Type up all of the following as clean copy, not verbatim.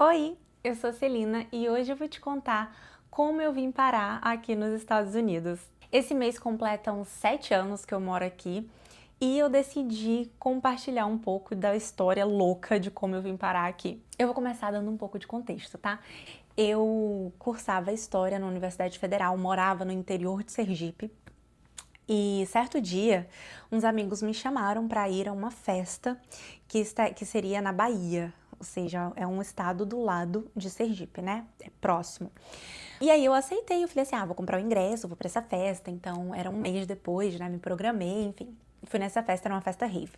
Oi, eu sou a Celina e hoje eu vou te contar como eu vim parar aqui nos Estados Unidos. Esse mês completam 7 anos que eu moro aqui e eu decidi compartilhar um pouco da história louca de como eu vim parar aqui. Eu vou começar dando um pouco de contexto, tá? Eu cursava História na Universidade Federal, morava no interior de Sergipe. E certo dia, uns amigos me chamaram para ir a uma festa que seria na Bahia, ou seja, é um estado do lado de Sergipe, né? É próximo. E aí eu aceitei, eu falei assim, vou comprar o ingresso, vou para essa festa. Então era um mês depois, né? Me programei, enfim. Fui nessa festa, era uma festa rave.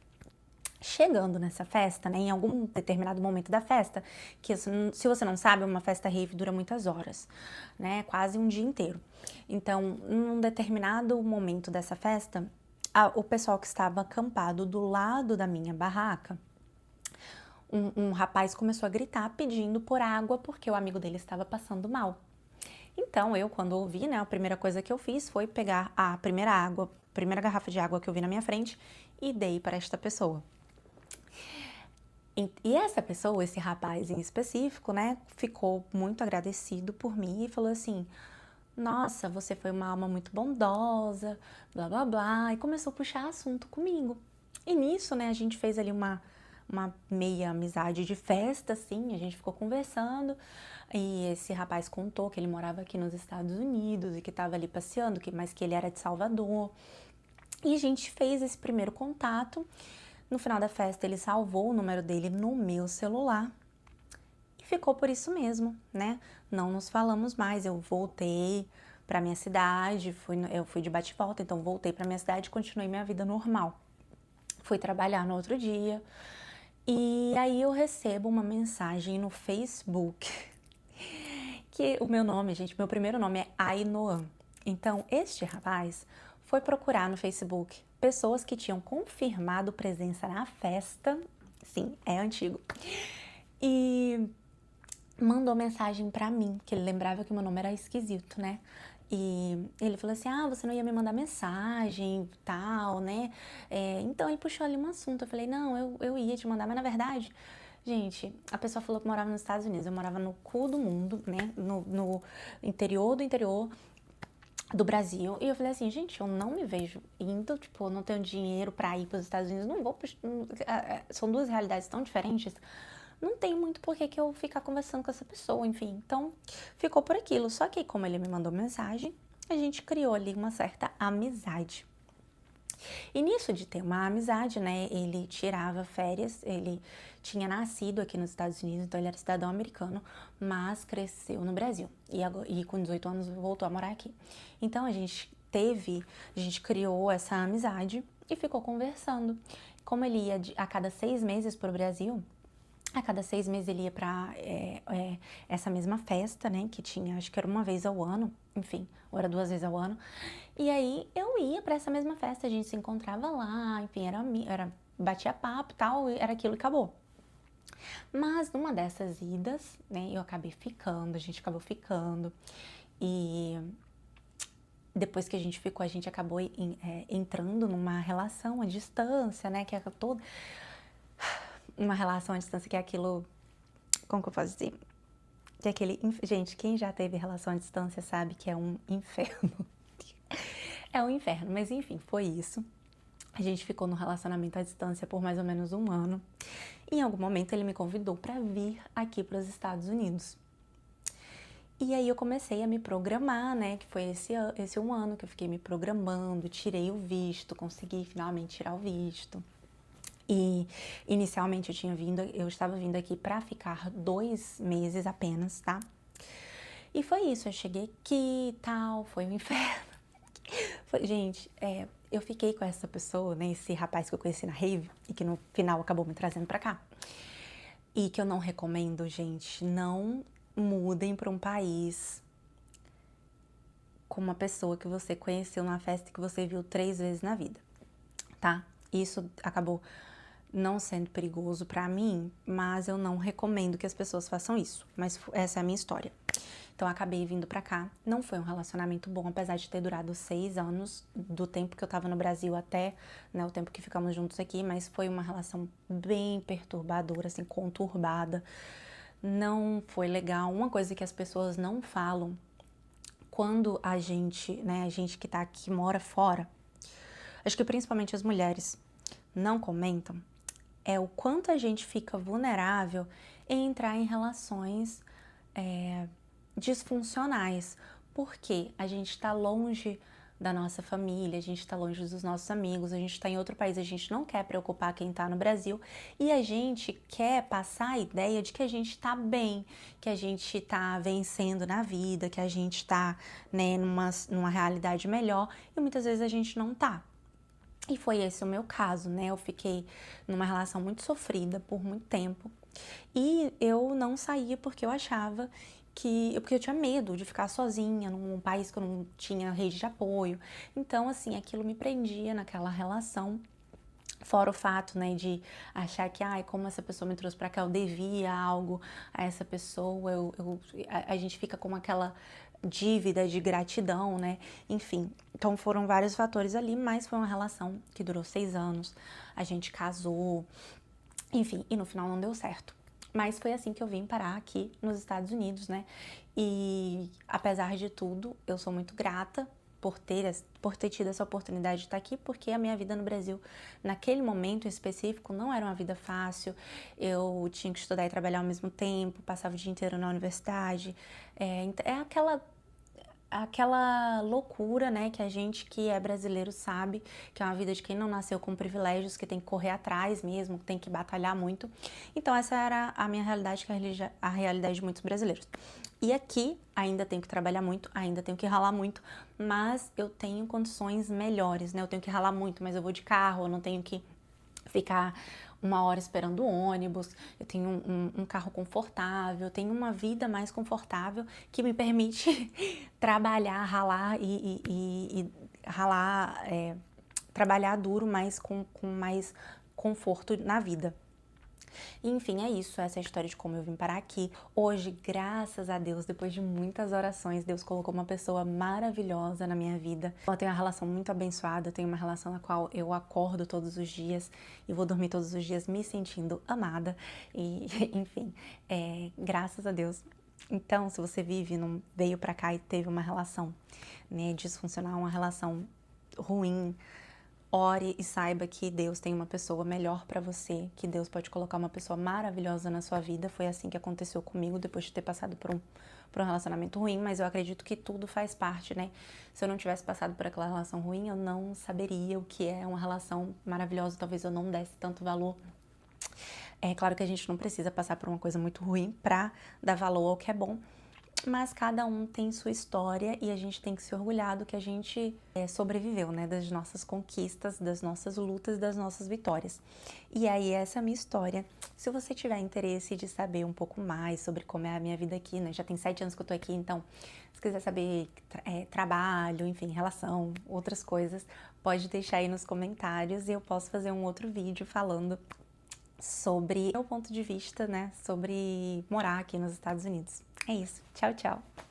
Chegando nessa festa, né, em algum determinado momento da festa, que se você não sabe, uma festa rave dura muitas horas, né, quase um dia inteiro. Então, num determinado momento dessa festa, o pessoal que estava acampado do lado da minha barraca, um rapaz começou a gritar pedindo por água porque o amigo dele estava passando mal. Então, eu, quando ouvi, né, a primeira coisa que eu fiz foi pegar a primeira garrafa de água que eu vi na minha frente e dei para esta pessoa. E essa pessoa, esse rapaz em específico, né, ficou muito agradecido por mim e falou assim, nossa, você foi uma alma muito bondosa, blá blá blá, e começou a puxar assunto comigo. E nisso, né, a gente fez ali uma meia amizade de festa, assim, a gente ficou conversando, e esse rapaz contou que ele morava aqui nos Estados Unidos e que estava ali passeando, mas que ele era de Salvador. E a gente fez esse primeiro contato. No final da festa, ele salvou o número dele no meu celular e ficou por isso mesmo, né? Não nos falamos mais. Eu voltei para minha cidade, eu fui de bate-volta, então voltei para minha cidade e continuei minha vida normal. Fui trabalhar no outro dia e aí eu recebo uma mensagem no Facebook que o meu nome, gente, meu primeiro nome é Ainoan. Então, este rapaz foi procurar no Facebook pessoas que tinham confirmado presença na festa. Sim, é antigo. E mandou mensagem pra mim, que ele lembrava que meu nome era esquisito, né? E ele falou assim, você não ia me mandar mensagem, tal, né? Então ele puxou ali um assunto, eu falei, não, eu ia te mandar, mas na verdade, gente, a pessoa falou que morava nos Estados Unidos, eu morava no cu do mundo, né? No interior do interior do Brasil, e eu falei assim, gente, eu não me vejo indo, tipo, eu não tenho dinheiro pra ir pros Estados Unidos, não vou, são duas realidades tão diferentes, não tem muito por que eu ficar conversando com essa pessoa, enfim. Então, ficou por aquilo. Só que como ele me mandou mensagem, a gente criou ali uma certa amizade. E nisso de ter uma amizade, né, ele tirava férias, ele tinha nascido aqui nos Estados Unidos, então ele era cidadão americano, mas cresceu no Brasil. E com 18 anos voltou a morar aqui. Então a gente criou essa amizade e ficou conversando. Como ele ia a cada 6 meses para o Brasil, a cada 6 meses ele ia pra essa mesma festa, né, que tinha, acho que era uma vez ao ano, enfim, ou era 2 vezes ao ano. E aí eu ia pra essa mesma festa, a gente se encontrava lá, enfim, batia papo e tal, era aquilo e acabou. Mas numa dessas idas, né, a gente acabou ficando, e depois que a gente ficou, a gente acabou entrando numa relação à distância, né, que é toda uma relação à distância que é aquilo, como que eu posso dizer? Que é aquele, gente, quem já teve relação à distância sabe que é um inferno. É um inferno, mas enfim, foi isso. A gente ficou no relacionamento à distância por mais ou menos um ano. E em algum momento ele me convidou para vir aqui para os Estados Unidos. E aí eu comecei a me programar, né, que foi esse um ano que eu fiquei me programando, tirei o visto, consegui finalmente tirar o visto. E inicialmente eu estava vindo aqui para ficar 2 meses apenas, tá? E foi isso, eu cheguei aqui e tal, foi um inferno. Gente, eu fiquei com essa pessoa, né, esse rapaz que eu conheci na rave e que no final acabou me trazendo pra cá. E que eu não recomendo, gente, não mudem pra um país com uma pessoa que você conheceu numa festa que você viu 3 vezes na vida, tá? Isso acabou não sendo perigoso pra mim, mas eu não recomendo que as pessoas façam isso. Mas essa é a minha história. Então, eu acabei vindo pra cá. Não foi um relacionamento bom, apesar de ter durado 6 anos, do tempo que eu tava no Brasil até, né, o tempo que ficamos juntos aqui, mas foi uma relação bem perturbadora, assim, conturbada. não foi legal. Uma coisa que as pessoas não falam quando a gente, né, a gente que tá aqui, mora fora, acho que principalmente as mulheres não comentam, é o quanto a gente fica vulnerável em entrar em relações disfuncionais, porque a gente está longe da nossa família, a gente está longe dos nossos amigos, a gente está em outro país, a gente não quer preocupar quem está no Brasil e a gente quer passar a ideia de que a gente está bem, que a gente está vencendo na vida, que a gente está, né, numa realidade melhor e muitas vezes a gente não tá. E foi esse o meu caso, né? Eu fiquei numa relação muito sofrida por muito tempo e eu não saía porque eu achava porque eu tinha medo de ficar sozinha num país que eu não tinha rede de apoio. Então, assim, aquilo me prendia naquela relação. Fora o fato, né, de achar que, ai, como essa pessoa me trouxe pra cá, eu devia algo a essa pessoa, a gente fica com aquela dívida de gratidão, né, enfim. Então foram vários fatores ali, mas foi uma relação que durou 6 anos, a gente casou, enfim, e no final não deu certo. Mas foi assim que eu vim parar aqui nos Estados Unidos, né? E apesar de tudo, eu sou muito grata por ter tido essa oportunidade de estar aqui, porque a minha vida no Brasil, naquele momento específico, não era uma vida fácil. Eu tinha que estudar e trabalhar ao mesmo tempo, passava o dia inteiro na universidade. É aquela loucura, né, que a gente que é brasileiro sabe, que é uma vida de quem não nasceu com privilégios, que tem que correr atrás mesmo, que tem que batalhar muito. Então essa era a minha realidade, que é a realidade de muitos brasileiros. E aqui ainda tenho que trabalhar muito, ainda tenho que ralar muito, mas eu tenho condições melhores, né? Eu tenho que ralar muito, mas eu vou de carro, eu não tenho que ficar 1 hora esperando o ônibus, eu tenho um carro confortável, eu tenho uma vida mais confortável que me permite trabalhar, ralar e ralar, trabalhar duro, mas com mais conforto na vida. Enfim, é isso, essa é a história de como eu vim parar aqui. Hoje, graças a Deus, depois de muitas orações, Deus colocou uma pessoa maravilhosa na minha vida. Eu tenho uma relação muito abençoada, eu tenho uma relação na qual eu acordo todos os dias e vou dormir todos os dias me sentindo amada. E, enfim, graças a Deus. Então, se você veio pra cá e teve uma relação, né, disfuncional, uma relação ruim, ore e saiba que Deus tem uma pessoa melhor pra você, que Deus pode colocar uma pessoa maravilhosa na sua vida. Foi assim que aconteceu comigo, depois de ter passado por um relacionamento ruim, mas eu acredito que tudo faz parte, né? Se eu não tivesse passado por aquela relação ruim, eu não saberia o que é uma relação maravilhosa, talvez eu não desse tanto valor. É claro que a gente não precisa passar por uma coisa muito ruim pra dar valor ao que é bom, mas cada um tem sua história e a gente tem que se orgulhar do que a gente sobreviveu, né? Das nossas conquistas, das nossas lutas, das nossas vitórias. E aí essa é a minha história. Se você tiver interesse de saber um pouco mais sobre como é a minha vida aqui, né? Já tem 7 anos que eu tô aqui, então se quiser saber trabalho, enfim, relação, outras coisas, pode deixar aí nos comentários e eu posso fazer um outro vídeo falando sobre o meu ponto de vista, né? Sobre morar aqui nos Estados Unidos. É isso. Tchau, tchau.